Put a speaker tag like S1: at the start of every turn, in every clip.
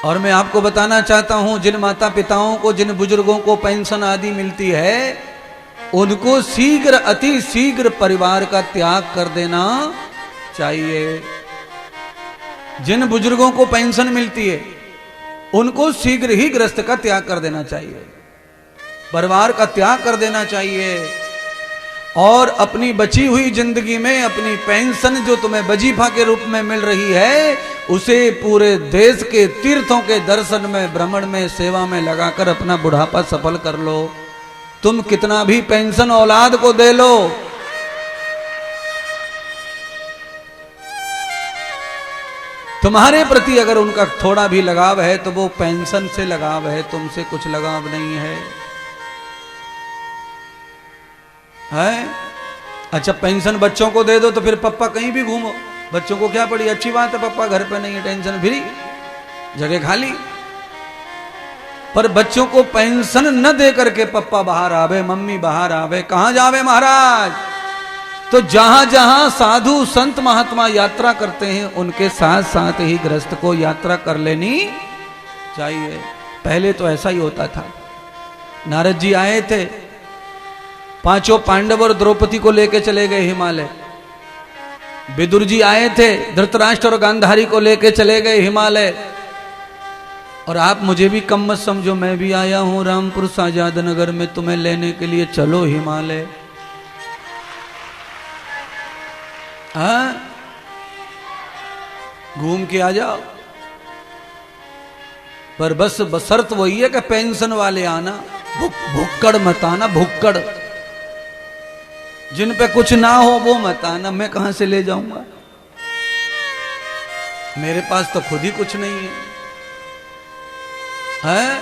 S1: और मैं आपको बताना चाहता हूं, जिन माता पिताओं को, जिन बुजुर्गों को पेंशन आदि मिलती है, उनको शीघ्र, अति शीघ्र परिवार का त्याग कर देना चाहिए। जिन बुजुर्गों को पेंशन मिलती है, उनको शीघ्र ही गृहस्थ का त्याग कर देना चाहिए, परिवार का त्याग कर देना चाहिए। और अपनी बची हुई जिंदगी में अपनी पेंशन जो तुम्हें वजीफा के रूप में मिल रही है, उसे पूरे देश के तीर्थों के दर्शन में, भ्रमण में, सेवा में लगाकर अपना बुढ़ापा सफल कर लो। तुम कितना भी पेंशन औलाद को दे लो, तुम्हारे प्रति अगर उनका थोड़ा भी लगाव है तो वो पेंशन से लगाव है, तुमसे कुछ लगाव नहीं है। अच्छा, पेंशन बच्चों को दे दो तो फिर पप्पा कहीं भी घूमो, बच्चों को क्या पड़ी, अच्छी बात है, पप्पा घर पे नहीं है, टेंशन फ्री, जगह खाली। पर बच्चों को पेंशन न दे करके पप्पा बाहर आवे, मम्मी बाहर आवे, कहां जावे महाराज? तो जहां जहां साधु संत महात्मा यात्रा करते हैं, उनके साथ साथ ही गृहस्थ को यात्रा कर लेनी चाहिए। पहले तो ऐसा ही होता था। नारद जी आए थे, पांचों पांडव और द्रौपदी को लेके चले गए हिमालय। विदुर जी आए थे, धृतराष्ट्र और गांधारी को लेके चले गए हिमालय। और आप मुझे भी कम मत समझो, मैं भी आया हूं रामपुर साजाद नगर में तुम्हें लेने के लिए, चलो हिमालय। घूम के आ जाओ, पर बस बशर्त वही है कि पेंशन वाले आना, भुक्कड़ मत आना, भुक्कड़। जिन पे कुछ ना हो वो मत आना, मैं कहां से ले जाऊंगा, मेरे पास तो खुद ही कुछ नहीं है, है?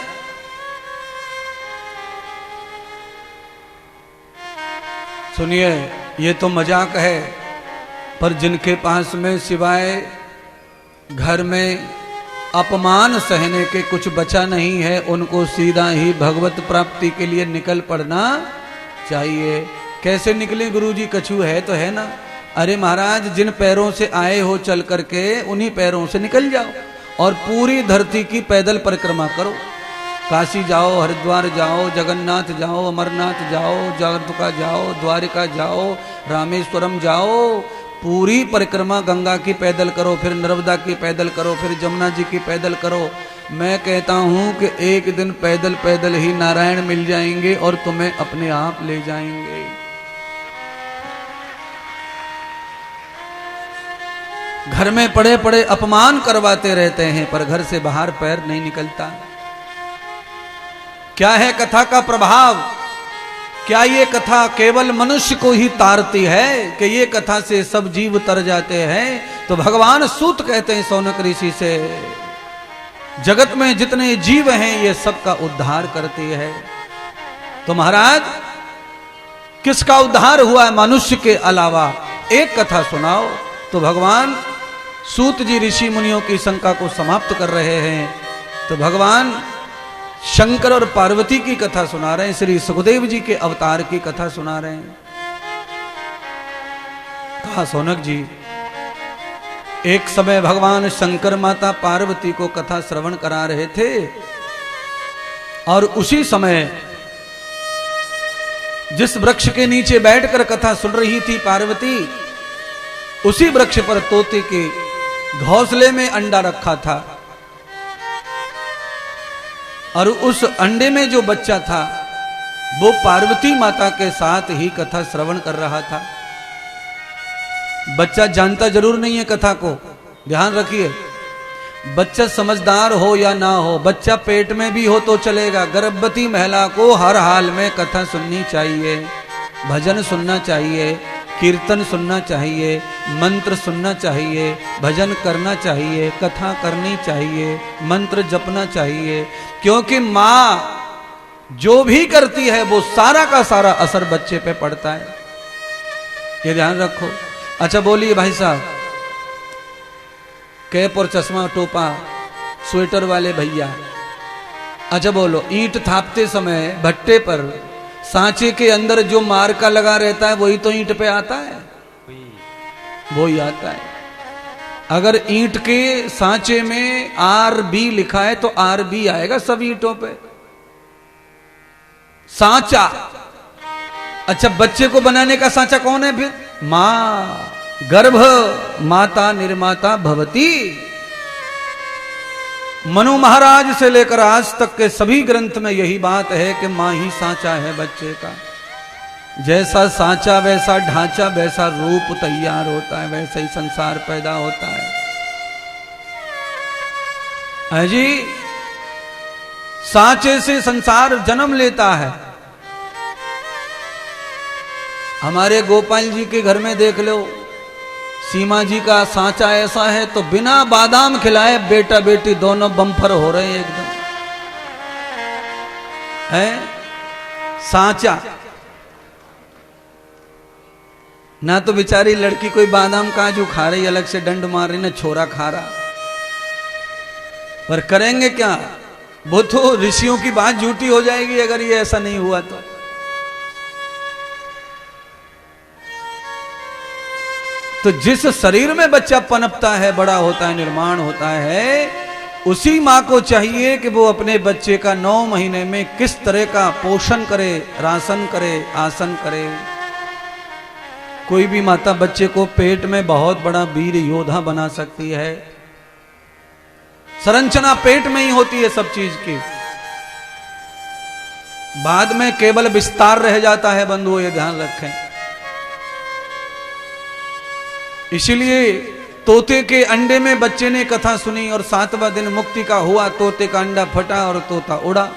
S1: सुनिए, ये तो मजाक है, पर जिनके पास में सिवाय घर में अपमान सहने के कुछ बचा नहीं है, उनको सीधा ही भगवत प्राप्ति के लिए निकल पड़ना चाहिए। कैसे निकले गुरुजी? कछू है तो है ना। अरे महाराज, जिन पैरों से आए हो चल करके, उन्हीं पैरों से निकल जाओ और पूरी धरती की पैदल परिक्रमा करो। काशी जाओ, हरिद्वार जाओ, जगन्नाथ जाओ, अमरनाथ जाओ, जगतका जाओ, द्वारिका जाओ, रामेश्वरम जाओ, पूरी परिक्रमा गंगा की पैदल करो, फिर नर्मदा की पैदल करो, फिर जमुना जी की पैदल करो। मैं कहता हूं कि एक दिन पैदल पैदल ही नारायण मिल जाएंगे और तुम्हें अपने आप ले जाएंगे। घर में पड़े पड़े अपमान करवाते रहते हैं, पर घर से बाहर पैर नहीं निकलता। क्या है कथा का प्रभाव? क्या ये कथा केवल मनुष्य को ही तारती है कि ये कथा से सब जीव तर जाते हैं? तो भगवान सूत कहते हैं शौनक ऋषि से, जगत में जितने जीव हैं ये सबका उद्धार करती है। तो महाराज, किसका उद्धार हुआ है मनुष्य के अलावा? एक कथा सुनाओ। तो भगवान सूत जी ऋषि मुनियों की शंका को समाप्त कर रहे हैं। तो भगवान शंकर और पार्वती की कथा सुना रहे हैं, श्री सुखदेव जी के अवतार की कथा सुना रहे हैं। कहा शौनक जी, एक समय भगवान शंकर माता पार्वती को कथा श्रवण करा रहे थे, और उसी समय जिस वृक्ष के नीचे बैठकर कथा सुन रही थी पार्वती, उसी वृक्ष पर तोते के घोंसले में अंडा रखा था, और उस अंडे में जो बच्चा था वो पार्वती माता के साथ ही कथा श्रवण कर रहा था। बच्चा जानता जरूर नहीं है कथा को, ध्यान रखिए। बच्चा समझदार हो या ना हो, बच्चा पेट में भी हो तो चलेगा, गर्भवती महिला को हर हाल में कथा सुननी चाहिए, भजन सुनना चाहिए, कीर्तन सुनना चाहिए, मंत्र सुनना चाहिए, भजन करना चाहिए, कथा करनी चाहिए, मंत्र जपना चाहिए, क्योंकि माँ जो भी करती है वो सारा का सारा असर बच्चे पे पड़ता है। ये ध्यान रखो। अच्छा बोलिए भाई साहब, कैप और चश्मा टोपा स्वेटर वाले भैया, अच्छा बोलो, ईंट थापते समय भट्टे पर सांचे के अंदर जो मार्का लगा रहता है वही तो ईंट पे आता है, वही आता है। अगर ईंट के सांचे में RB लिखा है तो RB आएगा सब ईंटों पे। सांचा। अच्छा, बच्चे को बनाने का सांचा कौन है फिर? मां। गर्भ माता निर्माता भवती। मनु महाराज से लेकर आज तक के सभी ग्रंथ में यही बात है कि मां ही सांचा है बच्चे का। जैसा सांचा वैसा ढांचा, वैसा रूप तैयार होता है, वैसा ही संसार पैदा होता है जी। सांचे से संसार जन्म लेता है। हमारे गोपाल जी के घर में देख लो, सीमा जी का सांचा ऐसा है तो बिना बादाम खिलाए बेटा बेटी दोनों बम्फर हो रहे हैं एकदम, है सांचा। ना तो बेचारी लड़की कोई बादाम काजू खा रही, अलग से डंड मार रही, ना छोरा खा रहा। पर करेंगे क्या? वो तो ऋषियों की बात झूठी हो जाएगी अगर ये ऐसा नहीं हुआ तो जिस शरीर में बच्चा पनपता है, बड़ा होता है, निर्माण होता है, उसी माँ को चाहिए कि वो अपने बच्चे का 9 महीने में किस तरह का पोषण करे, राशन करे, आसन करे। कोई भी माता बच्चे को पेट में बहुत बड़ा वीर योद्धा बना सकती है। संरचना पेट में ही होती है सब चीज की, बाद में केवल विस्तार रह जाता है। बंधुओं, ये ध्यान रखें। इसीलिए तोते के अंडे में बच्चे ने कथा सुनी और 7वां दिन मुक्ति का हुआ, तोते का अंडा फटा और तोता उड़ा।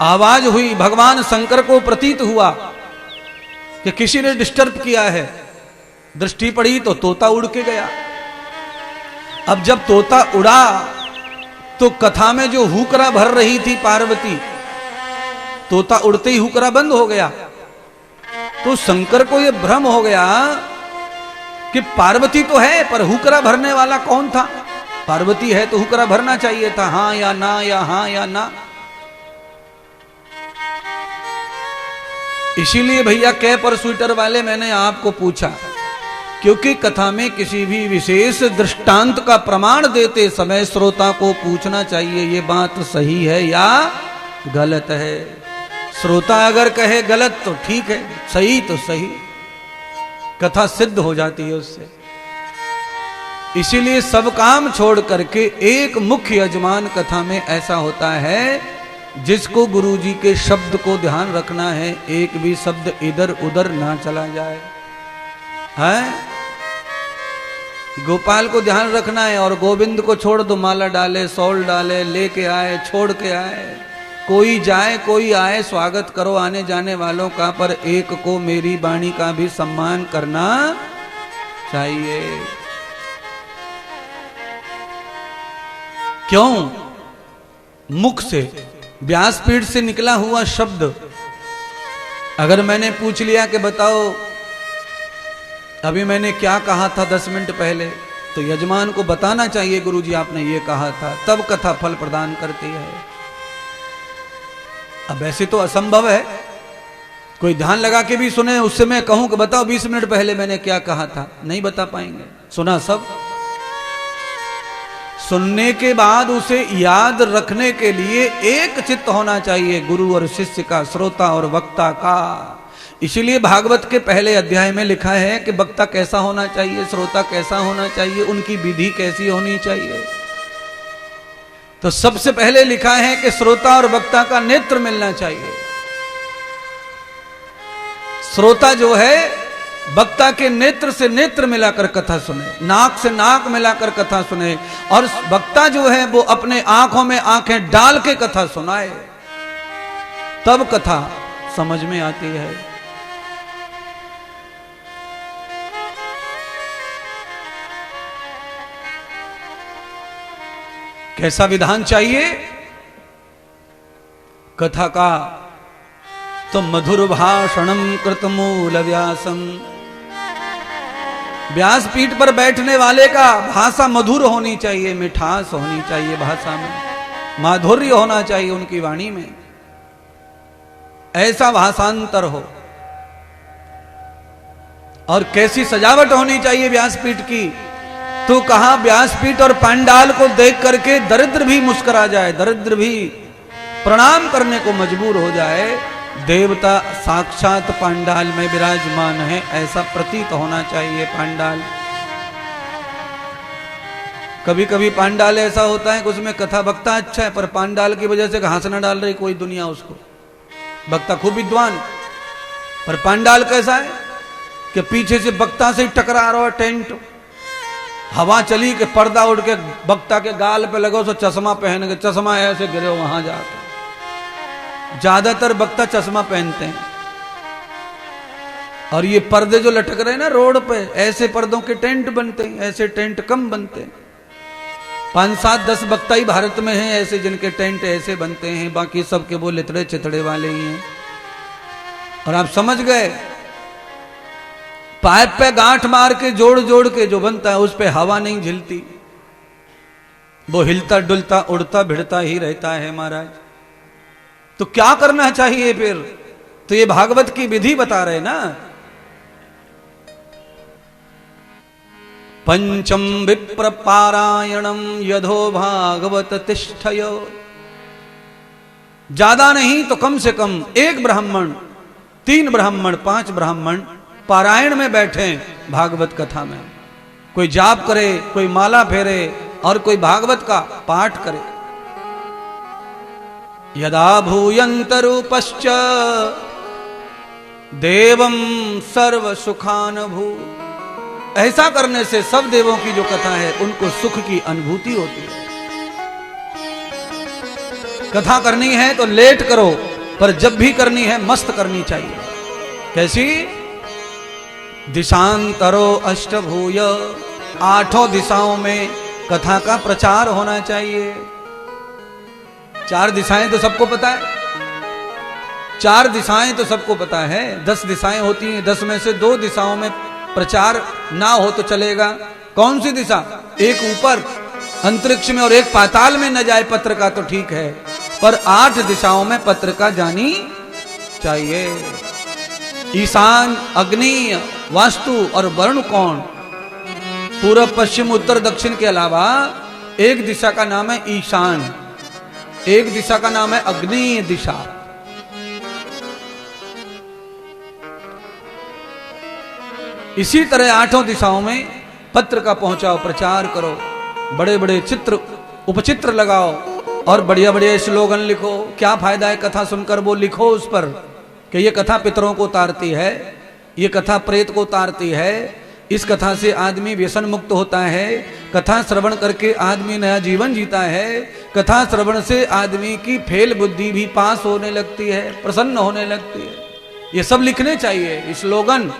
S1: आवाज हुई, भगवान शंकर को प्रतीत हुआ कि किसी ने डिस्टर्ब किया है। दृष्टि पड़ी तो तोता उड़ के गया। अब जब तोता उड़ा तो कथा में जो हुकरा भर रही थी पार्वती, तोता उड़ते ही हुकरा बंद हो गया। तो शंकर को यह भ्रम हो गया कि पार्वती तो है पर हुकरा भरने वाला कौन था? पार्वती है तो हुकरा भरना चाहिए था, हां या ना, या हां या ना। इसीलिए भैया कै पर स्वीटर वाले मैंने आपको पूछा, क्योंकि कथा में किसी भी विशेष दृष्टांत का प्रमाण देते समय श्रोता को पूछना चाहिए ये बात सही है या गलत है। श्रोता अगर कहे गलत तो ठीक है, सही तो सही, कथा सिद्ध हो जाती है उससे। इसीलिए सब काम छोड़ करके एक मुख्य यजमान कथा में ऐसा होता है जिसको गुरुजी के शब्द को ध्यान रखना है, एक भी शब्द इधर उधर ना चला जाए। है गोपाल को ध्यान रखना है और गोविंद को छोड़ दो, माला डाले, सौल डाले, लेके आए, छोड़ के आए, कोई जाए कोई आए, स्वागत करो आने जाने वालों का, पर एक को मेरी वाणी का भी सम्मान करना चाहिए। क्यों? मुख से, व्यासपीठ से निकला हुआ शब्द अगर मैंने पूछ लिया कि बताओ अभी मैंने क्या कहा था 10 मिनट पहले, तो यजमान को बताना चाहिए गुरुजी आपने ये कहा था, तब कथा फल प्रदान करती है। अब ऐसे तो असंभव है कोई ध्यान लगा के भी सुने, उससे मैं कहूं कि बताओ 20 मिनट पहले मैंने क्या कहा था, नहीं बता पाएंगे। सुना सब, सुनने के बाद उसे याद रखने के लिए एक चित्त होना चाहिए, गुरु और शिष्य का, श्रोता और वक्ता का। इसीलिए भागवत के पहले अध्याय में लिखा है कि वक्ता कैसा होना चाहिए, श्रोता कैसा होना चाहिए, उनकी विधि कैसी होनी चाहिए। तो सबसे पहले लिखा है कि श्रोता और वक्ता का नेत्र मिलना चाहिए। श्रोता जो है वक्ता के नेत्र से नेत्र मिलाकर कथा सुने, नाक से नाक मिलाकर कथा सुने, और वक्ता जो है वो अपने आंखों में आंखें डाल के कथा सुनाए, तब कथा समझ में आती है। कैसा विधान चाहिए कथा का? तो मधुर भाषणम कृतमूल व्यासम, व्यासपीठ पर बैठने वाले का भाषा मधुर होनी चाहिए, मिठास होनी चाहिए, भाषा में माधुर्य होना चाहिए, उनकी वाणी में ऐसा भाषांतर हो। और कैसी सजावट होनी चाहिए व्यासपीठ की। तो कहा व्यासपीठ और पांडाल को देख करके दरिद्र भी मुस्कुरा जाए, दरिद्र भी प्रणाम करने को मजबूर हो जाए। देवता साक्षात पांडाल में विराजमान है, ऐसा प्रतीत होना चाहिए पांडाल। कभी कभी पांडाल ऐसा होता है कि उसमें कथा वक्ता अच्छा है, पर पांडाल की वजह से घास न डाल रही कोई दुनिया उसको। वक्ता खूब विद्वान, पर पांडाल कैसा है कि पीछे से वक्ता से ही टकरा रहा है टेंट। हवा चली कि पर्दा उड़ के वक्ता के गाल पे लगो, सो चश्मा पहन के, चश्मा ऐसे गिरे वहां जाकर। ज्यादातर वक्ता चश्मा पहनते हैं। और ये पर्दे जो लटक रहे हैं ना रोड पे, ऐसे पर्दों के टेंट बनते हैं, ऐसे टेंट कम बनते हैं। 5, 7, 10 वक्ता ही भारत में हैं ऐसे जिनके टेंट ऐसे बनते हैं, बाकी सब के वो लितड़े चितड़े वाले ही हैं। और आप समझ गए, पाइप पे गांठ मार के जोड़ जोड़ के जो बनता है उस पे हवा नहीं झिलती, वो हिलता डुलता उड़ता भिड़ता ही रहता है महाराज। तो क्या करना चाहिए फिर? तो ये भागवत की विधि बता रहे ना। पंचम विप्र पारायणम यधो भागवत तिष्ठयो। ज्यादा नहीं तो कम से कम 1 ब्राह्मण, 3 ब्राह्मण, 5 ब्राह्मण पारायण में बैठे भागवत कथा में। कोई जाप करे, कोई माला फेरे और कोई भागवत का पाठ करे। यदा भूयंत रूपश्च देवम सर्व सुखान भू। ऐसा करने से सब देवों की जो कथा है उनको सुख की अनुभूति होती है। कथा करनी है तो लेट करो, पर जब भी करनी है मस्त करनी चाहिए। कैसी? दिशांतरो अष्टभूय, 8 दिशाओं में कथा का प्रचार होना चाहिए। 4 दिशाएं तो सबको पता है, 4 दिशाएं तो सबको पता है। 10 दिशाएं होती हैं, 10 में से 2 दिशाओं में प्रचार ना हो तो चलेगा। कौन सी दिशा? एक ऊपर अंतरिक्ष में और एक पाताल में न जाए पत्र का तो ठीक है, पर 8 दिशाओं में पत्र का जानी चाहिए। ईशान, अग्नि, वास्तु और वरुण कोण, पूर्व पश्चिम उत्तर दक्षिण के अलावा एक दिशा का नाम है ईशान, एक दिशा का नाम है अग्नि दिशा। इसी तरह 8 दिशाओं में पत्र का पहुंचाओ, प्रचार करो, बड़े बड़े चित्र उपचित्र लगाओ और बढ़िया बढ़िया स्लोगन लिखो। क्या फायदा है कथा सुनकर? वो लिखो उस पर कि ये कथा पितरों को उतारती है, ये कथा प्रेत को उतारती है, इस कथा से आदमी व्यसन मुक्त होता है, कथा श्रवण करके आदमी नया जीवन जीता है, कथा श्रवण से आदमी की फेल बुद्धि भी पास होने लगती है, प्रसन्न होने लगती है। ये सब लिखने चाहिए स्लोगन,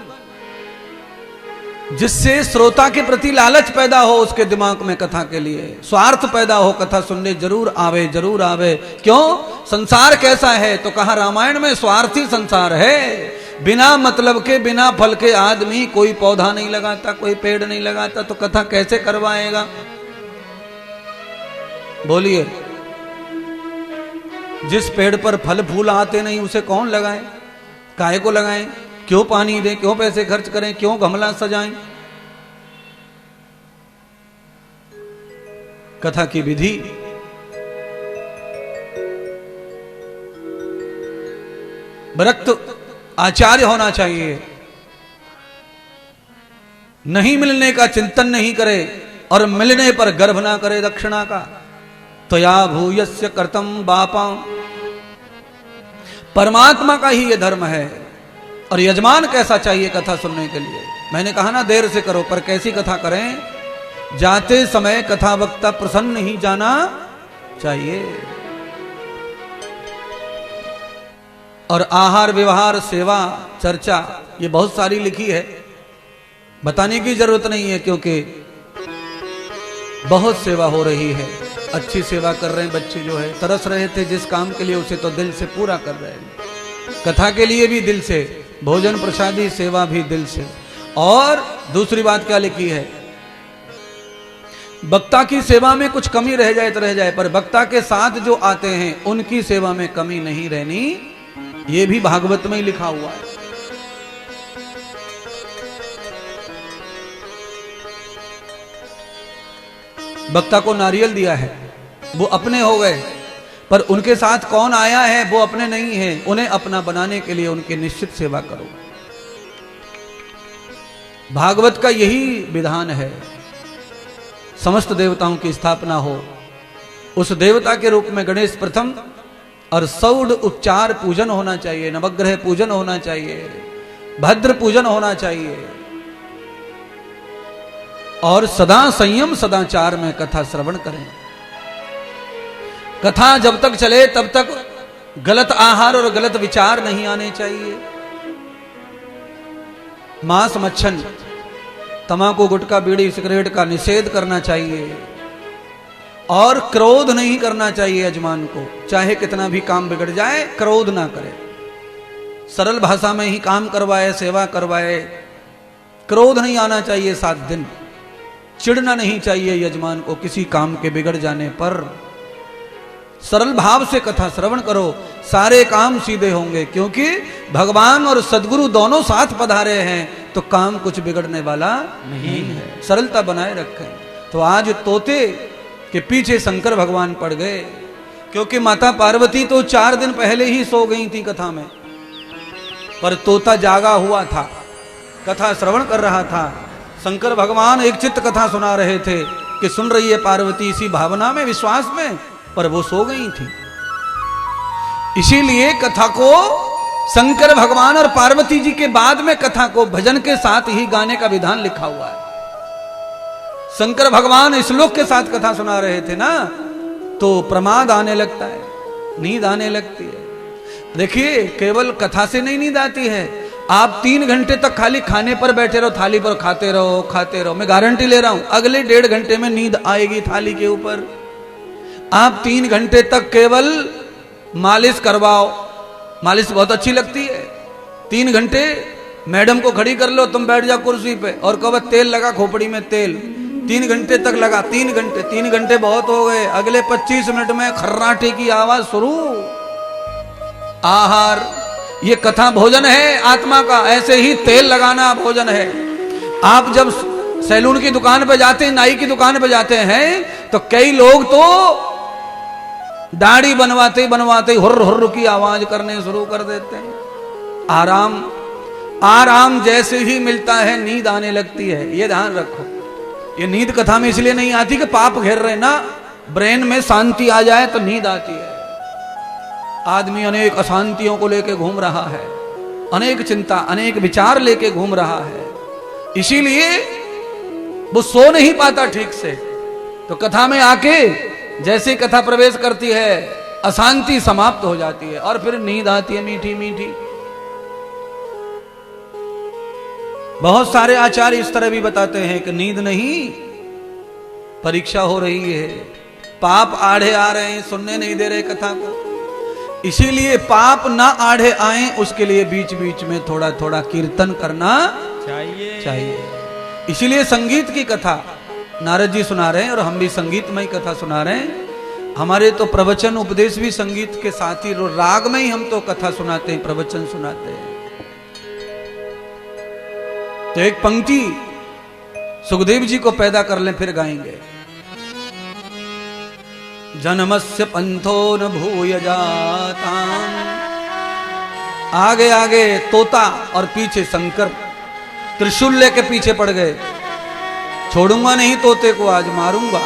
S1: जिससे श्रोता के प्रति लालच पैदा हो उसके दिमाग में, कथा के लिए स्वार्थ पैदा हो, कथा सुनने जरूर आवे, जरूर आवे। क्यों? संसार कैसा है? तो कहा रामायण में स्वार्थी संसार है। बिना मतलब के, बिना फल के आदमी कोई पौधा नहीं लगाता, कोई पेड़ नहीं लगाता, तो कथा कैसे करवाएगा? बोलिए, जिस पेड़ पर फल फूल आते नहीं उसे कौन लगाए? काहे को लगाएं? क्यों पानी दें? क्यों पैसे खर्च करें? क्यों गमला सजाएं? कथा की विधि विरक्त आचार्य होना चाहिए। नहीं मिलने का चिंतन नहीं करे और मिलने पर गर्भ ना करे दक्षिणा का। तो या भूयस्य कर्तम बापा, परमात्मा का ही ये धर्म है। और यजमान कैसा चाहिए कथा सुनने के लिए? मैंने कहा ना देर से करो, पर कैसी कथा करें? जाते समय कथा वक्ता प्रसन्न ही जाना चाहिए। और आहार व्यवहार सेवा चर्चा ये बहुत सारी लिखी है, बताने की जरूरत नहीं है, क्योंकि बहुत सेवा हो रही है। अच्छी सेवा कर रहे हैं बच्चे, जो है तरस रहे थे जिस काम के लिए उसे तो दिल से पूरा कर रहे हैं। कथा के लिए भी दिल से, भोजन प्रसादी सेवा भी दिल से। और दूसरी बात क्या लिखी है? वक्ता की सेवा में कुछ कमी रह जाए तो रह जाए, पर वक्ता के साथ जो आते हैं उनकी सेवा में कमी नहीं रहनी, ये भी भागवत में ही लिखा हुआ है। वक्ता को नारियल दिया है, वो अपने हो गए, पर उनके साथ कौन आया है वो अपने नहीं है। उन्हें अपना बनाने के लिए उनकी निश्चित सेवा करो। भागवत का यही विधान है। समस्त देवताओं की स्थापना हो, उस देवता के रूप में गणेश प्रथम, और सौड उपचार पूजन होना चाहिए, नवग्रह पूजन होना चाहिए, भद्र पूजन होना चाहिए, और सदा संयम सदाचार में कथा श्रवण करें। कथा जब तक चले तब तक गलत आहार और गलत विचार नहीं आने चाहिए। मांस मच्छन, तंबाकू गुटखा बीड़ी सिगरेट का निषेध करना चाहिए, और क्रोध नहीं करना चाहिए यजमान को। चाहे कितना भी काम बिगड़ जाए, क्रोध ना करे, सरल भाषा में ही काम करवाए, सेवा करवाए। क्रोध नहीं आना चाहिए 7 दिन, चिढ़ना नहीं चाहिए यजमान को किसी काम के बिगड़ जाने पर। सरल भाव से कथा श्रवण करो, सारे काम सीधे होंगे, क्योंकि भगवान और सदगुरु दोनों साथ पधारे हैं, तो काम कुछ बिगड़ने वाला नहीं है। सरलता बनाए रखें। तो आज तोते के पीछे शंकर भगवान पड़ गए, क्योंकि माता पार्वती तो 4 दिन पहले ही सो गई थी कथा में, पर तोता जागा हुआ था, कथा श्रवण कर रहा था। शंकर भगवान एक चित्त कथा सुना रहे थे कि सुन रही है पार्वती इसी भावना में, विश्वास में, पर वो सो गई थी। इसीलिए कथा को शंकर भगवान और पार्वती जी के बाद में कथा को भजन के साथ ही गाने का विधान लिखा हुआ है। शंकर भगवान श्लोक के साथ कथा सुना रहे थे ना, तो प्रमाद आने लगता है, नींद आने लगती है। देखिए, केवल कथा से नहीं नींद आती है। आप 3 घंटे तक खाली खाने पर बैठे रहो, थाली पर खाते रहो खाते रहो, मैं गारंटी ले रहा हूं अगले 1.5 घंटे में नींद आएगी थाली के ऊपर। आप 3 घंटे तक केवल मालिश करवाओ, मालिश बहुत अच्छी लगती है। 3 घंटे मैडम को खड़ी कर लो, तुम बैठ जाओ कुर्सी पे और कहो तेल लगा खोपड़ी में तेल। 3 घंटे तक लगा, 3 घंटे बहुत हो गए। अगले 25 मिनट में खर्राटे की आवाज शुरू। आहार, ये कथा भोजन है आत्मा का, ऐसे ही तेल लगाना भोजन है। आप जब सैलून की दुकान पे जाते हैं, नाई की दुकान पे जाते हैं, तो कई लोग तो दाढ़ी बनवाते बनवाते हुर्र हुर्र की आवाज करने शुरू कर देते हैं। आराम जैसे ही मिलता है नींद आने लगती है, ये ध्यान रखो। ये नींद कथा में इसलिए नहीं आती कि पाप घेर रहे ना, ब्रेन में शांति आ जाए तो नींद आती है। आदमी अनेक अशांतियों को लेके घूम रहा है, अनेक चिंता अनेक विचार लेके घूम रहा है, इसीलिए वो सो नहीं पाता ठीक से। तो कथा में आके जैसे कथा प्रवेश करती है, अशांति समाप्त हो जाती है और फिर नींद आती है मीठी मीठी। बहुत सारे आचार्य इस तरह भी बताते हैं कि नींद नहीं, परीक्षा हो रही है, पाप आड़े आ रहे हैं, सुनने नहीं दे रहे कथा को। इसीलिए पाप ना आड़े आए, उसके लिए बीच बीच में थोड़ा थोड़ा कीर्तन करना चाहिए। इसीलिए संगीत की कथा नारद जी सुना रहे हैं और हम भी संगीतमय कथा सुना रहे हैं। हमारे तो प्रवचन उपदेश भी संगीत के साथ ही, राग में ही हम तो कथा सुनाते हैं, प्रवचन सुनाते हैं। तो एक पंक्ति सुखदेव जी को पैदा कर लें, फिर गाएंगे। जन्मस्य पंथो न भूय जाता। आगे आगे तोता और पीछे शंकर त्रिशूल लेके पीछे पड़ गए। छोड़ूंगा नहीं तोते को, आज मारूंगा।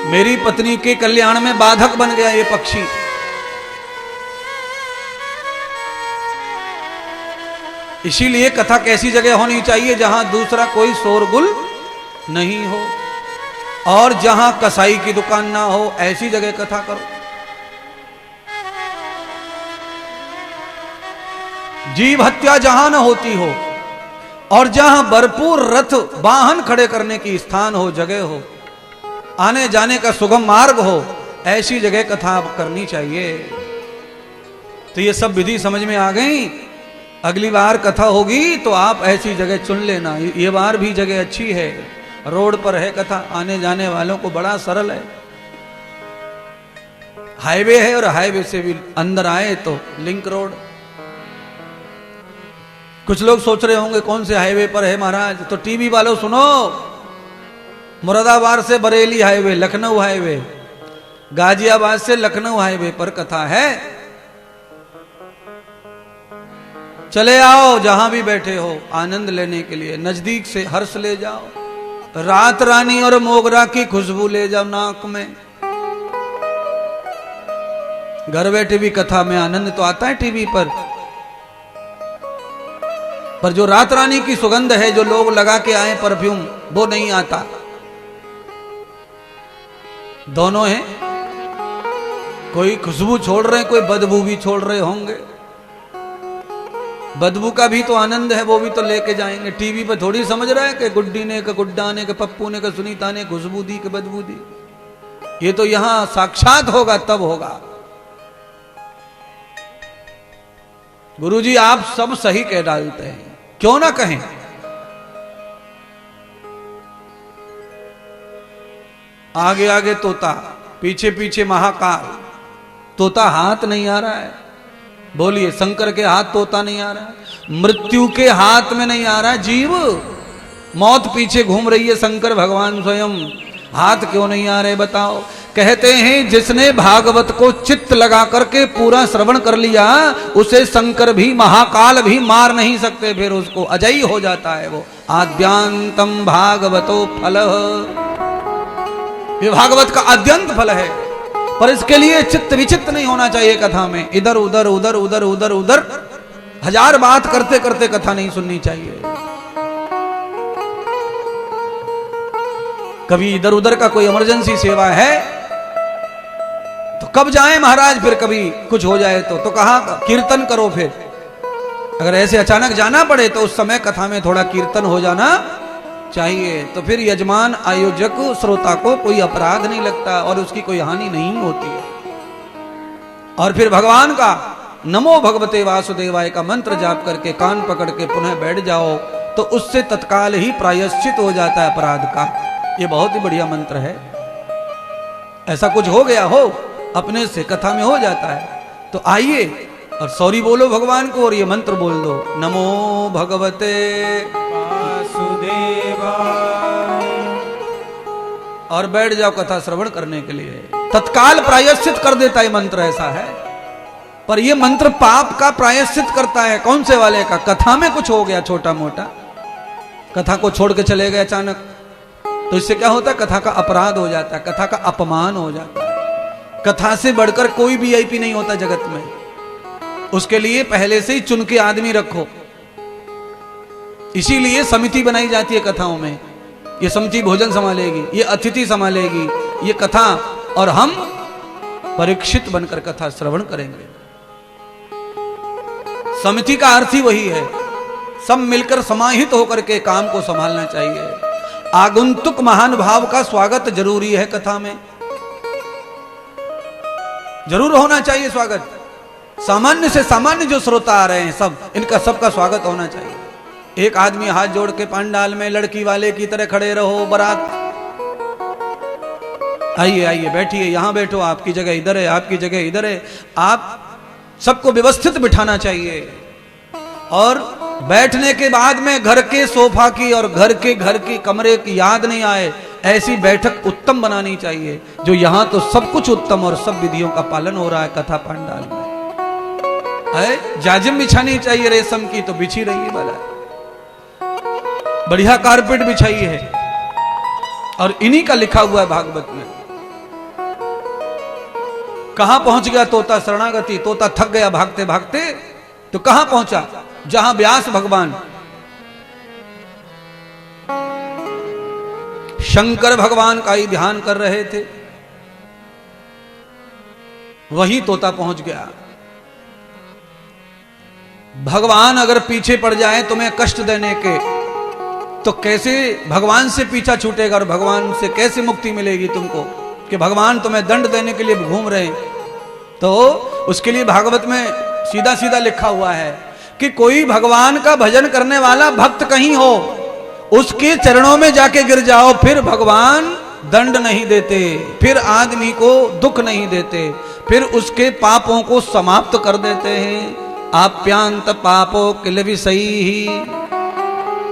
S1: मेरी पत्नी के कल्याण में बाधक बन गया ये पक्षी। इसीलिए कथा कैसी जगह होनी चाहिए जहां दूसरा कोई शोरगुल नहीं हो और जहां कसाई की दुकान ना हो, ऐसी जगह कथा करो। जीव हत्या जहां न होती हो और जहां भरपूर रथ वाहन खड़े करने की स्थान हो, जगह हो, आने जाने का सुगम मार्ग हो, ऐसी जगह कथा करनी चाहिए। तो ये सब विधि समझ में आ गई। अगली बार कथा होगी तो आप ऐसी जगह चुन लेना। ये बार भी जगह अच्छी है, रोड पर है कथा, आने जाने वालों को बड़ा सरल है। हाईवे है और हाईवे से भी अंदर आए तो लिंक रोड। कुछ लोग सोच रहे होंगे कौन से हाईवे पर है महाराज, तो टीवी वालों सुनो, मुरादाबाद से बरेली हाईवे, लखनऊ हाईवे, गाजियाबाद से लखनऊ हाईवे पर कथा है। चले आओ जहां भी बैठे हो आनंद लेने के लिए, नजदीक से हर्ष ले जाओ। रात रानी और मोगरा की खुशबू ले जाओ नाक में। घर बैठे भी कथा में आनंद तो आता है टीवी पर जो रात रानी की सुगंध है, जो लोग लगा के आए परफ्यूम, वो नहीं आता। दोनों हैं, कोई खुशबू छोड़ रहे हैं, कोई बदबू भी छोड़ रहे होंगे। बदबू का भी तो आनंद है, वो भी तो लेके जाएंगे। टीवी पे थोड़ी समझ रहा है कि गुड्डी ने, कि गुड्डा ने, कि पप्पू ने, कि सुनीता ने खुशबू दी, कि बदबू दी। ये तो यहां साक्षात होगा तब होगा। गुरुजी आप सब सही कह डालते हैं, क्यों ना कहें। आगे आगे तोता, पीछे पीछे महाकाल। तोता हाथ नहीं आ रहा है, बोलिए शंकर के हाथ तोता नहीं आ रहा है, मृत्यु के हाथ में नहीं आ रहा है। जीव मौत पीछे घूम रही है, शंकर भगवान स्वयं हाथ क्यों नहीं आ रहे बताओ। कहते हैं जिसने भागवत को चित्त लगा करके पूरा श्रवण कर लिया, उसे शंकर भी महाकाल भी मार नहीं सकते, फिर उसको अजयी हो जाता है वो। आद्यांतम भागवतो फल, ये भागवत का आद्यंत फल है। पर इसके लिए चित्त विचित्त नहीं होना चाहिए कथा में। इधर उधर उधर उधर उधर उधर हजार बात करते करते कथा नहीं सुननी चाहिए। कभी इधर उधर का कोई इमरजेंसी सेवा है तो कब जाएं महाराज, फिर कभी कुछ हो जाए तो कहाँ कीर्तन करो। फिर अगर ऐसे अचानक जाना पड़े तो उस समय कथा में थोड़ा कीर्तन हो जाना चाहिए, तो फिर यजमान आयोजक श्रोता को कोई अपराध नहीं लगता और उसकी कोई हानि नहीं होती है। और फिर भगवान का नमो भगवते वासुदेवाय का मंत्र जाप करके कान पकड़ के पुनः बैठ जाओ तो उससे तत्काल ही प्रायश्चित हो जाता है अपराध का। ये बहुत ही बढ़िया मंत्र है। ऐसा कुछ हो गया हो अपने से कथा में हो जाता है तो आइए और सॉरी बोलो भगवान को और ये मंत्र बोल दो, नमो भगवते वासुदेवाय, और बैठ जाओ कथा श्रवण करने के लिए। तत्काल प्रायश्चित कर देता है मंत्र, ऐसा है। पर ये मंत्र पाप का प्रायश्चित करता है। कौन से वाले का? कथा में कुछ हो गया छोटा मोटा, कथा को छोड़ के चले गए अचानक, तो इससे क्या होता है? कथा का अपराध हो जाता है, कथा का अपमान हो जाता है। कथा से बढ़कर कोई वीआईपी नहीं होता जगत में। उसके लिए पहले से ही चुन के आदमी रखो। इसीलिए समिति बनाई जाती है कथाओं में। ये समिति भोजन संभालेगी, ये अतिथि संभालेगी, ये कथा, और हम परीक्षित बनकर कथा श्रवण करेंगे। समिति का अर्थ ही वही है, सब मिलकर समाहित होकर के काम को संभालना चाहिए। आगंतुक महान भाव का स्वागत जरूरी है कथा में, जरूर होना चाहिए स्वागत। सामान्य से सामान्य जो श्रोता आ रहे हैं सब, इनका सबका स्वागत होना चाहिए। एक आदमी हाथ जोड़ के पंडाल में लड़की वाले की तरह खड़े रहो, बारात आइए आइए बैठिए, यहां बैठो, आपकी जगह इधर है, आपकी जगह इधर है। आप सबको व्यवस्थित बिठाना चाहिए। और बैठने के बाद में घर के सोफा की और घर की कमरे की याद नहीं आए, ऐसी बैठक उत्तम बनानी चाहिए। जो यहां तो सब कुछ उत्तम और सब विधियों का पालन हो रहा है कथा पंडाल में। जाजिम बिछानी चाहिए रेशम की, तो बिछी रही है भला। बढ़िया कारपेट बिछाई है, और इन्हीं का लिखा हुआ है भागवत में। कहां पहुंच गया तोता शरणागति? तोता थक गया भागते भागते, तो कहां पहुंचा? जहां व्यास भगवान शंकर भगवान का ही ध्यान कर रहे थे, वहीं तोता पहुंच गया। भगवान अगर पीछे पड़ जाए तुम्हें कष्ट देने के, तो कैसे भगवान से पीछा छूटेगा और भगवान से कैसे मुक्ति मिलेगी तुमको? कि भगवान तुम्हें दंड देने के लिए घूम रहे हैं। तो उसके लिए भागवत में सीधा सीधा लिखा हुआ है कि कोई भगवान का भजन करने वाला भक्त कहीं हो, उसके चरणों में जाके गिर जाओ, फिर भगवान दंड नहीं देते, फिर आदमी को दुख नहीं देते, फिर उसके पापों को समाप्त कर देते हैं। आप्यांत पापों किल विषयी,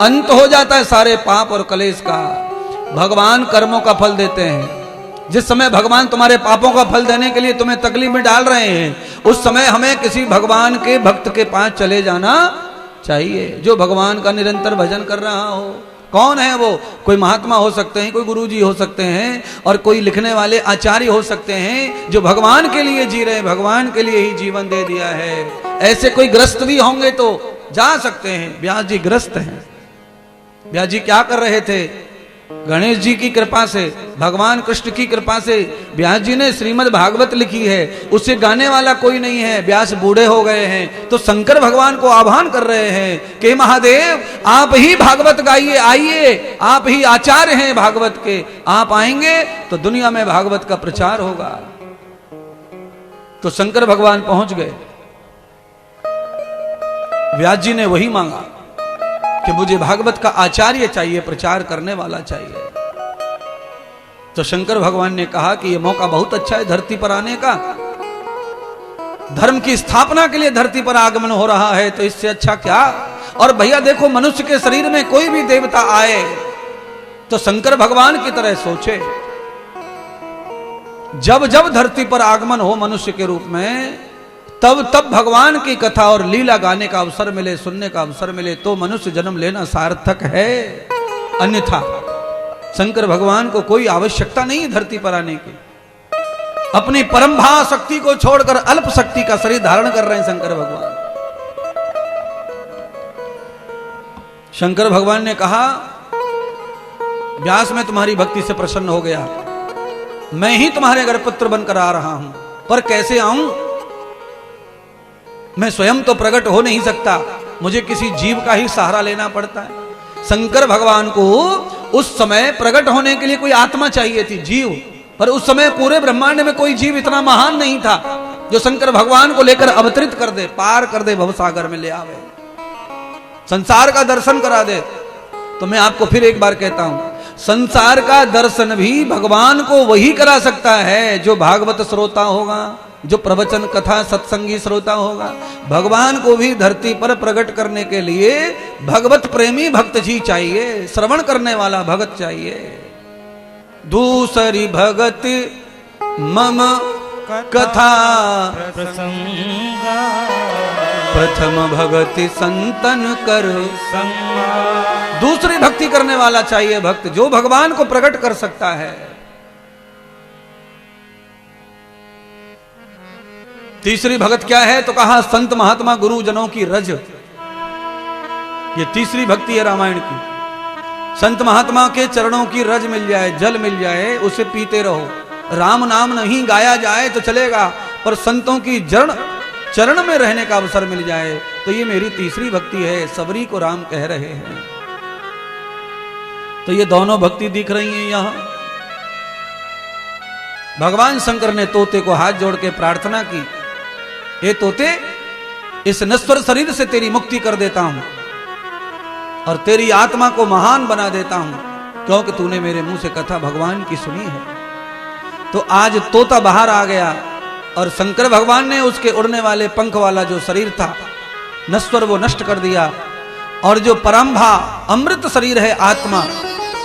S1: अंत हो जाता है सारे पाप और कलेश का। भगवान कर्मों का फल देते हैं। जिस समय भगवान तुम्हारे पापों का फल देने के लिए तुम्हें तकलीफ में डाल रहे हैं, उस समय हमें किसी भगवान के भक्त के पास चले जाना चाहिए, जो भगवान का निरंतर भजन कर रहा हो। कौन है वो? कोई महात्मा हो सकते हैं, कोई गुरुजी हो सकते हैं, और कोई लिखने वाले आचार्य हो सकते हैं, जो भगवान के लिए जी रहे हैं, भगवान के लिए ही जीवन दे दिया है। ऐसे कोई ग्रस्त भी होंगे तो जा सकते हैं। व्यास जी ग्रस्त हैं। व्यास जी क्या कर रहे थे? गणेश जी की कृपा से, भगवान कृष्ण की कृपा से व्यास जी ने श्रीमद् भागवत लिखी है। उसे गाने वाला कोई नहीं है। व्यास बूढ़े हो गए हैं तो शंकर भगवान को आह्वान कर रहे हैं कि महादेव आप ही भागवत गाइए, आइए, आप ही आचार्य हैं भागवत के, आप आएंगे तो दुनिया में भागवत का प्रचार होगा। तो शंकर भगवान पहुंच गए। व्यास जी ने वही मांगा कि मुझे भागवत का आचार्य चाहिए, प्रचार करने वाला चाहिए। तो शंकर भगवान ने कहा कि यह मौका बहुत अच्छा है धरती पर आने का। धर्म की स्थापना के लिए धरती पर आगमन हो रहा है, तो इससे अच्छा क्या। और भैया देखो, मनुष्य के शरीर में कोई भी देवता आए तो शंकर भगवान की तरह सोचे। जब जब धरती पर आगमन हो मनुष्य के रूप में, तब तब भगवान की कथा और लीला गाने का अवसर मिले, सुनने का अवसर मिले, तो मनुष्य जन्म लेना सार्थक है। अन्यथा शंकर भगवान को कोई आवश्यकता नहीं धरती पर आने की। अपनी परमभा शक्ति को छोड़कर अल्प शक्ति का शरीर धारण कर रहे हैं शंकर भगवान। शंकर भगवान ने कहा, व्यास मैं तुम्हारी भक्ति से प्रसन्न हो गया, मैं ही तुम्हारे घर पुत्र बनकर आ रहा हूं, पर कैसे आऊं? मैं स्वयं तो प्रकट हो नहीं सकता, मुझे किसी जीव का ही सहारा लेना पड़ता है। शंकर भगवान को उस समय प्रकट होने के लिए कोई आत्मा चाहिए थी, जीव। पर उस समय पूरे ब्रह्मांड में कोई जीव इतना महान नहीं था जो शंकर भगवान को लेकर अवतरित कर दे, पार कर दे, भवसागर में ले आवे, संसार का दर्शन करा दे। तो मैं आपको फिर एक बार कहता हूं, संसार का दर्शन भी भगवान को वही करा सकता है जो भागवत श्रोता होगा, जो प्रवचन कथा सत्संगी श्रोता होगा। भगवान को भी धरती पर प्रकट करने के लिए भगवत प्रेमी भक्त जी चाहिए, श्रवण करने वाला भगत चाहिए। दूसरी भगत मम कथा प्रसंगा, प्रथम भगति संतन कर संगा। दूसरी भक्ति करने वाला चाहिए भक्त, जो भगवान को प्रकट कर सकता है। तीसरी भगत क्या है? तो कहा संत महात्मा गुरु जनों की रज। ये तीसरी भक्ति है रामायण की। संत महात्मा के चरणों की रज मिल जाए, जल मिल जाए, उसे पीते रहो। राम नाम नहीं गाया जाए तो चलेगा, पर संतों की चरण में रहने का अवसर मिल जाए तो ये मेरी तीसरी भक्ति है। सबरी को राम कह रहे हैं। तो ये दोनों भक्ति दिख रही हैं यहां। भगवान शंकर ने तोते को हाथ जोड़ के प्रार्थना की, हे तोते, इस नश्वर शरीर से तेरी मुक्ति कर देता हूं और तेरी आत्मा को महान बना देता हूं, क्योंकि तूने मेरे मुंह से कथा भगवान की सुनी है। तो आज तोता बाहर आ गया और शंकर भगवान ने उसके उड़ने वाले पंख वाला जो शरीर था नश्वर, वो नष्ट कर दिया। और जो परमभा अमृत शरीर है आत्मा,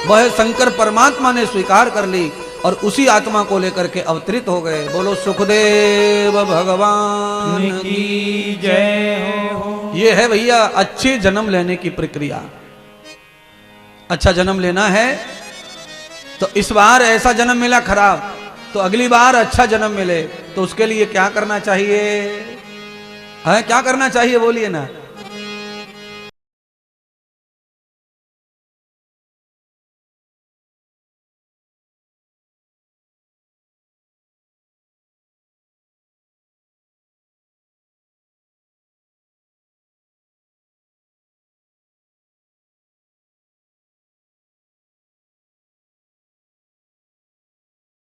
S1: वह शंकर परमात्मा ने स्वीकार कर ली और उसी आत्मा को लेकर के अवतरित हो गए। बोलो सुखदेव भगवान की जय हो। ये है भैया अच्छे जन्म लेने की प्रक्रिया। अच्छा जन्म लेना है तो इस बार ऐसा जन्म मिला खराब, तो अगली बार अच्छा जन्म मिले, तो उसके लिए क्या करना चाहिए? है क्या करना चाहिए बोलिए ना।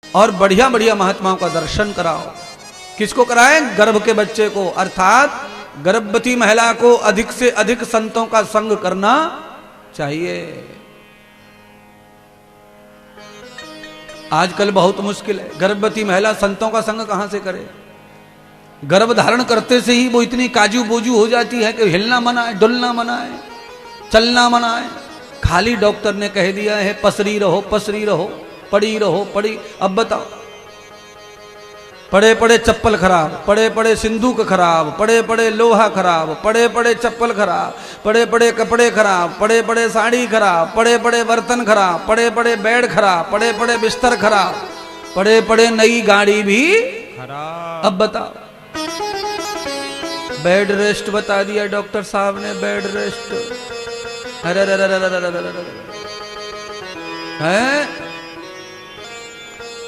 S1: और बढ़िया बढ़िया महात्माओं का दर्शन कराओ। किसको कराएं? गर्भ के बच्चे को, अर्थात गर्भवती महिला को अधिक से अधिक संतों का संग करना चाहिए। आजकल बहुत मुश्किल है, गर्भवती महिला संतों का संग कहां से करे। गर्भ धारण करते से ही वो इतनी काजू बोजू हो जाती है कि हिलना मना है, डुलना मना है, चलना मना है, खाली डॉक्टर ने कह दिया है पसरी रहो, पसरी रहो, पड़ी रहो, पड़ी। अब बताओ, पड़े पड़े चप्पल खराब, पड़े पड़े सिंदूक खराब, पड़े पड़े लोहा खराब, पड़े पड़े चप्पल खराब, पड़े पड़े कपड़े खराब, पड़े पड़े साड़ी खराब, पड़े पड़े बर्तन खराब, पड़े पड़े बेड खराब, पड़े पड़े बिस्तर खराब, पड़े पड़े नई गाड़ी भी खराब। अब बताओ, बेड रेस्ट बता दिया डॉक्टर साहब ने, बेड रेस्ट। अरे है,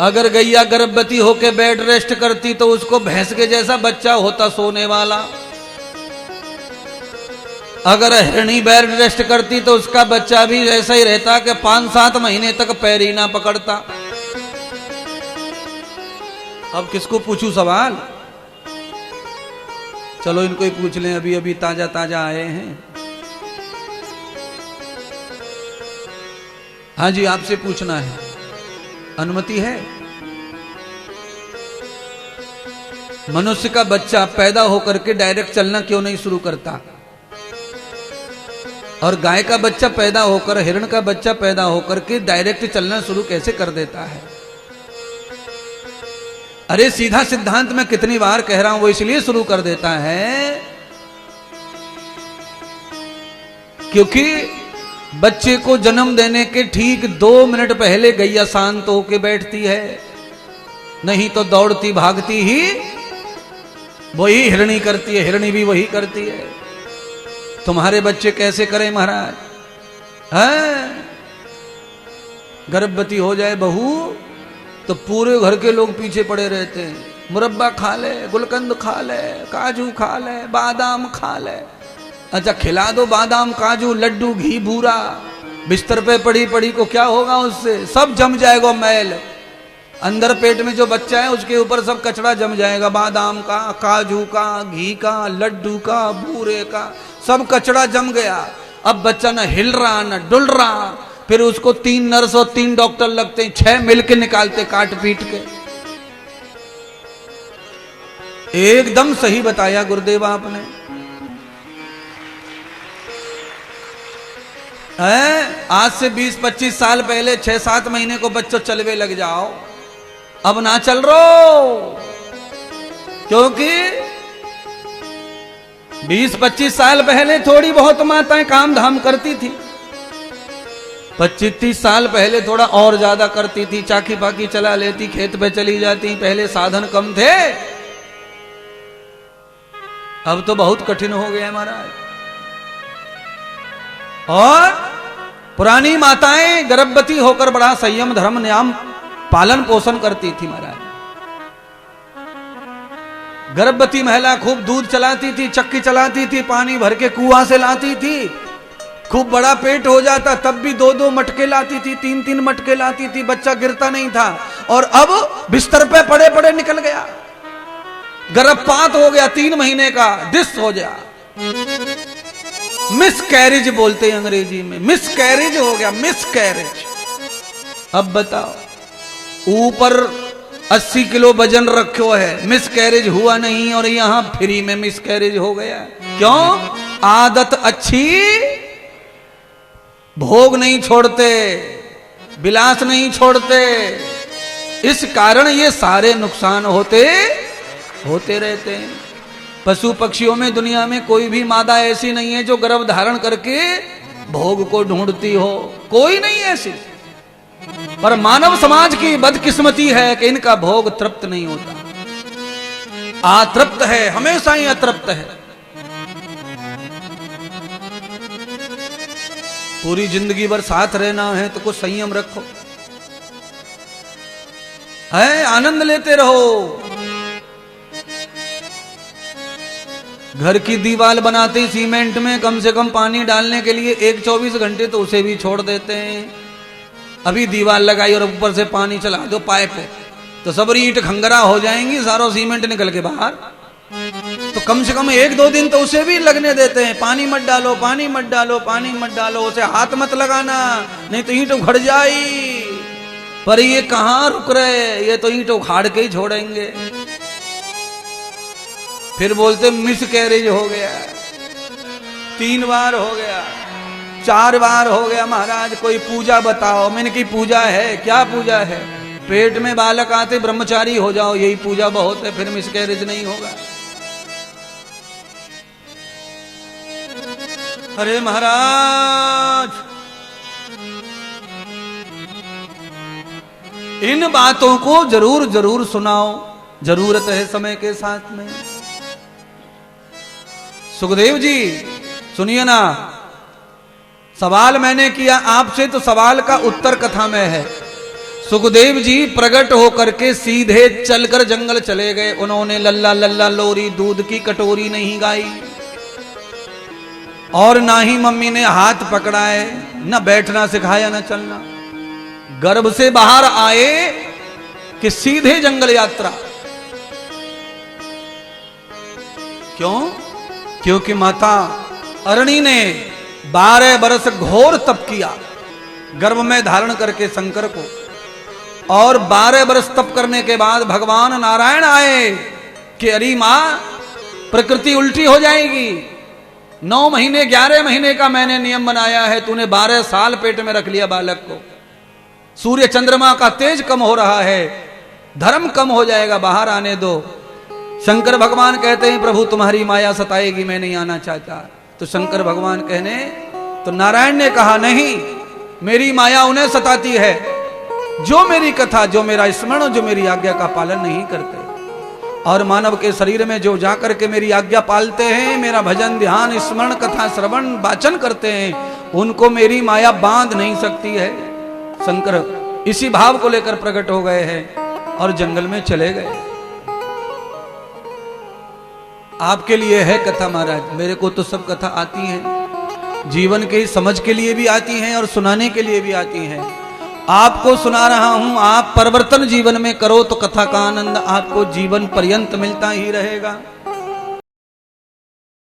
S1: अगर गैया गर्भवती होके बेड रेस्ट करती तो उसको भैंस के जैसा बच्चा होता सोने वाला। अगर हिरणी बेड रेस्ट करती तो उसका बच्चा भी ऐसा ही रहता कि 5-7 महीने तक पैर ही ना पकड़ता। अब किसको पूछूं सवाल? चलो इनको ही पूछ लें, अभी अभी ताजा ताजा आए हैं। हाँ जी, आपसे पूछना है, अनुमति है? मनुष्य का बच्चा पैदा होकर के डायरेक्ट चलना क्यों नहीं शुरू करता? और गाय का बच्चा पैदा होकर, हिरण का बच्चा पैदा होकर के डायरेक्ट चलना शुरू कैसे कर देता है? अरे सीधा सिद्धांत मैं कितनी बार कह रहा हूं, वो इसलिए शुरू कर देता है क्योंकि बच्चे को जन्म देने के ठीक 2 मिनट पहले गैया शांत होके बैठती है, नहीं तो दौड़ती भागती ही वही हिरणी करती है, हिरणी भी वही करती है। तुम्हारे बच्चे कैसे करें महाराज? हैं? गर्भवती हो जाए बहू तो पूरे घर के लोग पीछे पड़े रहते हैं, मुरब्बा खा ले, गुलकंद खा ले, काजू खा ले, बादाम खा ले। अच्छा खिला दो बादाम, काजू, लड्डू, घी, बूरा, बिस्तर पे पड़ी पड़ी को क्या होगा उससे? सब जम जाएगा मैल। अंदर पेट में जो बच्चा है उसके ऊपर सब कचरा जम जाएगा, बादाम का, काजू का, घी का, लड्डू का, बूरे का, सब कचरा जम गया। अब बच्चा ना हिल रहा ना डुल रहा, फिर उसको 3 नर्स और 3 डॉक्टर लगते हैं, 6 मिलके निकालते काट पीट के। एकदम सही बताया गुरुदेव आपने। आज से 20-25 साल पहले 6-7 महीने को बच्चों चलवे लग जाओ, अब ना चल रो, क्योंकि 20-25 साल पहले थोड़ी बहुत माताएं काम धाम करती थी, 25-30 साल पहले थोड़ा और ज्यादा करती थी, चाकी पाकी चला लेती, खेत पे चली जाती, पहले साधन कम थे। अब तो बहुत कठिन हो गया महाराज। और पुरानी माताएं गर्भवती होकर बड़ा संयम धर्म नियम पालन पोषण करती थी महाराज। गर्भवती महिला खूब दूध चलाती थी, चक्की चलाती थी, पानी भर के कुआं से लाती थी, खूब बड़ा पेट हो जाता तब भी 2-2 मटके लाती थी, 3-3 मटके लाती थी, बच्चा गिरता नहीं था। और अब बिस्तर पे पड़े पड़े निकल गया, गर्भपात हो गया, 3 महीने का डिस हो गया, मिस कैरेज बोलते हैं अंग्रेजी में, मिस कैरेज हो गया, मिस कैरेज। अब बताओ, ऊपर 80 किलो वजन रखो है, मिस कैरेज हुआ नहीं और यहां फ्री में मिस कैरेज हो गया। क्यों? आदत अच्छी, भोग नहीं छोड़ते, विलास नहीं छोड़ते, इस कारण ये सारे नुकसान होते रहते हैं। पशु पक्षियों में दुनिया में कोई भी मादा ऐसी नहीं है जो गर्भ धारण करके भोग को ढूंढती हो, कोई नहीं ऐसी। पर मानव समाज की बदकिस्मती है कि इनका भोग तृप्त नहीं होता, अतृप्त है, हमेशा ही अतृप्त है। पूरी जिंदगी भर साथ रहना है तो कुछ संयम रखो, है आनंद लेते रहो। घर की दीवार बनाते सीमेंट में कम से कम पानी डालने के लिए 1-24 घंटे तो उसे भी छोड़ देते हैं। अभी दीवार लगाई और ऊपर से पानी चला दो पाइप, तो सब ईंट खंगरा हो जाएंगी, सारो सीमेंट निकल के बाहर। तो कम से कम 1-2 दिन तो उसे भी लगने देते हैं, पानी मत डालो, पानी मत डालो, पानी मत डालो, उसे हाथ मत लगाना, नहीं तो ईंट उखड़ जाई। पर ये कहां रुक रहे, ये तो ईंट उखाड़ के ही छोड़ेंगे। फिर बोलते मिस कैरेज हो गया, 3 बार हो गया। 4 बार हो गया महाराज, कोई पूजा बताओ। मैंने की पूजा है, क्या पूजा है? पेट में बालक आते ब्रह्मचारी हो जाओ, यही पूजा बहुत है, फिर मिसकैरेज नहीं होगा। अरे महाराज, इन बातों को जरूर जरूर सुनाओ, जरूरत है समय के साथ में। सुखदेव जी सुनिए ना, सवाल मैंने किया आपसे, तो सवाल का उत्तर कथा में है। सुखदेव जी प्रकट होकर के सीधे चलकर जंगल चले गए। उन्होंने लल्ला लल्ला लोरी दूध की कटोरी नहीं गाई, और ना ही मम्मी ने हाथ पकड़ाए, न बैठना सिखाया, न चलना। गर्भ से बाहर आए कि सीधे जंगल यात्रा। क्यों? क्योंकि माता अरणी ने 12 बरस घोर तप किया गर्भ में धारण करके शंकर को, और 12 बरस तप करने के बाद भगवान नारायण आए कि अरे मां, प्रकृति उल्टी हो जाएगी। 9 महीने 11 महीने का मैंने नियम बनाया है, तूने 12 साल पेट में रख लिया बालक को। सूर्य चंद्रमा का तेज कम हो रहा है, धर्म कम हो जाएगा, बाहर आने दो। शंकर भगवान कहते हैं प्रभु तुम्हारी माया सताएगी, मैं नहीं आना चाहता। तो शंकर भगवान कहने, तो नारायण ने कहा नहीं, मेरी माया उन्हें सताती है जो मेरी कथा, जो मेरा स्मरण, जो मेरी आज्ञा का पालन नहीं करते। और मानव के शरीर में जो जाकर के मेरी आज्ञा पालते हैं, मेरा भजन ध्यान स्मरण कथा श्रवण वाचन करते हैं, उनको मेरी माया बांध नहीं सकती है। शंकर इसी भाव को लेकर प्रकट हो गए हैं और जंगल में चले गए। आपके लिए है कथा महाराज, मेरे को तो सब कथा आती हैं, जीवन के समझ के लिए भी आती हैं और सुनाने के लिए भी आती हैं। आपको सुना रहा हूं, आप परिवर्तन जीवन में करो तो कथा का आनंद आपको जीवन पर्यंत मिलता ही रहेगा।